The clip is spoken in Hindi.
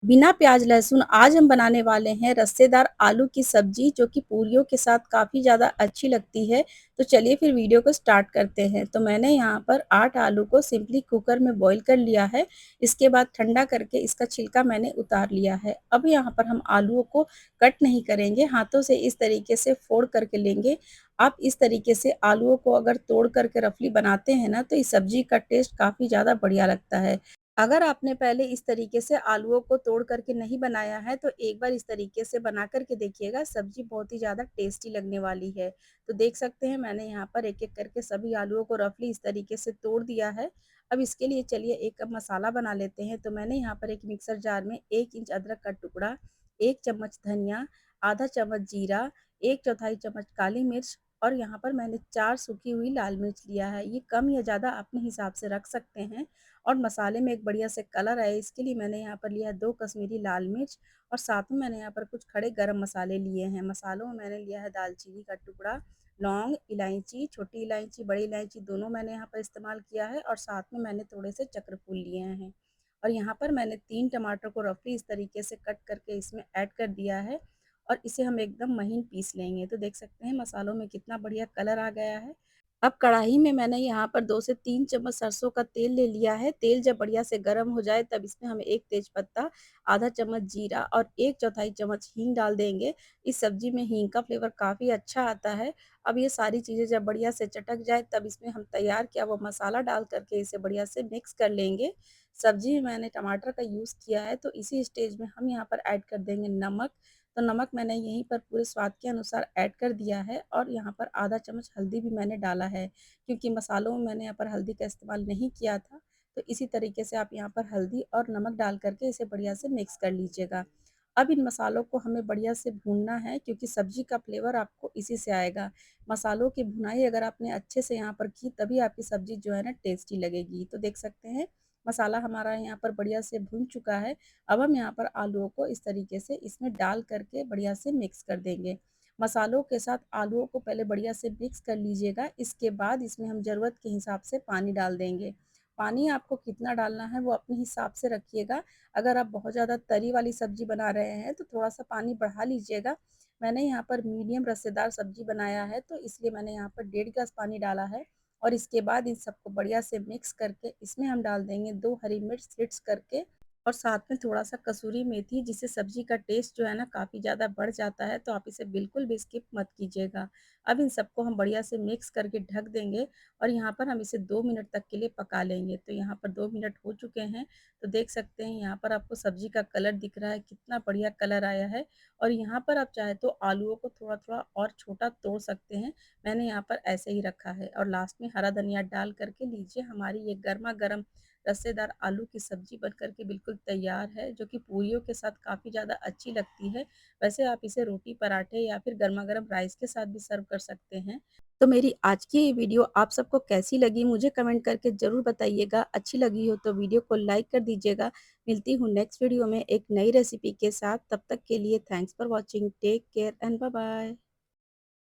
बिना प्याज लहसुन आज हम बनाने वाले हैं रस्सेदार आलू की सब्जी जो कि पूरियों के साथ काफ़ी ज़्यादा अच्छी लगती है। तो चलिए फिर वीडियो को स्टार्ट करते हैं। तो मैंने यहाँ पर 8 आलू को सिंपली कुकर में बॉईल कर लिया है। इसके बाद ठंडा करके इसका छिलका मैंने उतार लिया है। अब यहाँ पर हम आलूओं को कट नहीं करेंगे, हाथों से इस तरीके से फोड़ करके लेंगे। आप इस तरीके से आलूओं को अगर तोड़ करके रफली बनाते हैं ना, तो इस सब्जी का टेस्ट काफ़ी ज़्यादा बढ़िया लगता है। अगर आपने पहले इस तरीके से आलूओं को तोड़ करके नहीं बनाया है, तो एक बार इस तरीके से बना कर के देखिएगा, सब्ज़ी बहुत ही ज़्यादा टेस्टी लगने वाली है। तो देख सकते हैं मैंने यहाँ पर एक-एक करके सभी आलूओं को रफ़ली इस तरीके से तोड़ दिया है। अब इसके लिए चलिए एक मसाला बना लेते हैं। तो मैंने यहाँ पर एक मिक्सर जार में 1 इंच अदरक का टुकड़ा, 1 चम्मच धनिया, आधा चम्मच जीरा, 1 चौथाई चम्मच काली मिर्च और यहाँ पर मैंने 4 सूखी हुई लाल मिर्च लिया है। ये कम या ज़्यादा अपने हिसाब से रख सकते हैं। और मसाले में एक बढ़िया से कलर आए इसके लिए मैंने यहाँ पर लिया है 2 कश्मीरी लाल मिर्च और साथ में मैंने यहाँ पर कुछ खड़े गरम मसाले लिए हैं। मसालों में मैंने लिया है दालचीनी का टुकड़ा, लौंग, इलायची, छोटी इलायची, बड़ी इलायची दोनों मैंने यहाँ पर इस्तेमाल किया है और साथ में मैंने थोड़े से चक्रफूल लिए हैं। और यहाँ पर मैंने 3 टमाटर को रफली इस तरीके से कट करके इसमें ऐड कर दिया है और इसे हम एकदम महीन पीस लेंगे। तो देख सकते हैं मसालों में कितना बढ़िया कलर आ गया है। अब कढ़ाई में मैंने यहाँ पर 2 से 3 चम्मच सरसों का तेल ले लिया है। तेल जब बढ़िया से गरम हो जाए तब इसमें हम 1 तेजपत्ता, आधा चम्मच जीरा और 1 चौथाई चम्मच हींग डाल देंगे। इस सब्ज़ी में हींग का फ्लेवर काफ़ी अच्छा आता है। अब ये सारी चीज़ें जब बढ़िया से चटक जाए तब इसमें हम तैयार किया हुआ मसाला डाल कर के इसे बढ़िया से मिक्स कर लेंगे। सब्ज़ी में मैंने टमाटर का यूज़ किया है तो इसी स्टेज में हम यहाँ पर ऐड कर देंगे नमक। तो नमक मैंने यहीं पर पूरे स्वाद के अनुसार ऐड कर दिया है और यहाँ पर आधा चम्मच हल्दी भी मैंने डाला है क्योंकि मसालों में मैंने यहाँ पर हल्दी का इस्तेमाल नहीं किया था। तो इसी तरीके से आप यहाँ पर हल्दी और नमक डाल करके इसे बढ़िया से मिक्स कर लीजिएगा। अब इन मसालों को हमें बढ़िया से भूनना है क्योंकि सब्जी का फ्लेवर आपको इसी से आएगा। मसालों की भुनाई अगर आपने अच्छे से यहाँ पर की तभी आपकी सब्जी जो है ना टेस्टी लगेगी। तो देख सकते हैं मसाला हमारा यहाँ पर बढ़िया से भुन चुका है। अब हम यहाँ पर आलूओं को इस तरीके से इसमें डाल करके बढ़िया से मिक्स कर देंगे। मसालों के साथ आलूओं को पहले बढ़िया से मिक्स कर लीजिएगा, इसके बाद इसमें हम ज़रूरत के हिसाब से पानी डाल देंगे। पानी आपको कितना डालना है वो अपने हिसाब से रखिएगा। अगर आप बहुत ज़्यादा तरी वाली सब्ज़ी बना रहे हैं तो थोड़ा-सा पानी बढ़ा लीजिएगा। मैंने यहाँ पर मीडियम रसेदार सब्ज़ी बनाया है तो इसलिए मैंने यहाँ पर 1.5 ग्लास पानी डाला है और इसके बाद इन सबको बढ़िया से मिक्स करके इसमें हम डाल देंगे 2 हरी मिर्च स्लिट्स करके और साथ में थोड़ा-सा कसूरी मेथी जिससे सब्ज़ी का टेस्ट जो है ना काफ़ी ज़्यादा बढ़ जाता है, तो आप इसे बिल्कुल भी स्किप मत कीजिएगा। अब इन सबको हम बढ़िया से मिक्स करके ढक देंगे और यहाँ पर हम इसे 2 मिनट तक के लिए पका लेंगे। तो यहाँ पर 2 मिनट हो चुके हैं, तो देख सकते हैं यहाँ पर आपको सब्ज़ी का कलर दिख रहा है, कितना बढ़िया कलर आया है और यहाँ पर आप चाहे तो आलूओं को थोड़ा-थोड़ा और छोटा तोड़ सकते हैं। मैंने यहाँ पर ऐसे ही रखा है और लास्ट में हरा धनिया डाल करके लीजिए हमारी ये गरमा-गरम रसेदार आलू की सब्जी बन कर के बिल्कुल तैयार है, जो कि पूरियों के साथ काफ़ी ज़्यादा अच्छी लगती है। वैसे आप इसे रोटी, पराठे या फिर गरमा-गरम राइस के साथ भी सर्व कर सकते हैं। तो मेरी आज की ये वीडियो आप सबको कैसी लगी मुझे कमेंट करके ज़रूर बताइएगा। अच्छी लगी हो तो वीडियो को लाइक कर दीजिएगा। मिलती हूँ नेक्स्ट वीडियो में एक नई रेसिपी के साथ। तब तक के लिए thanks for watching. Take care and bye-bye.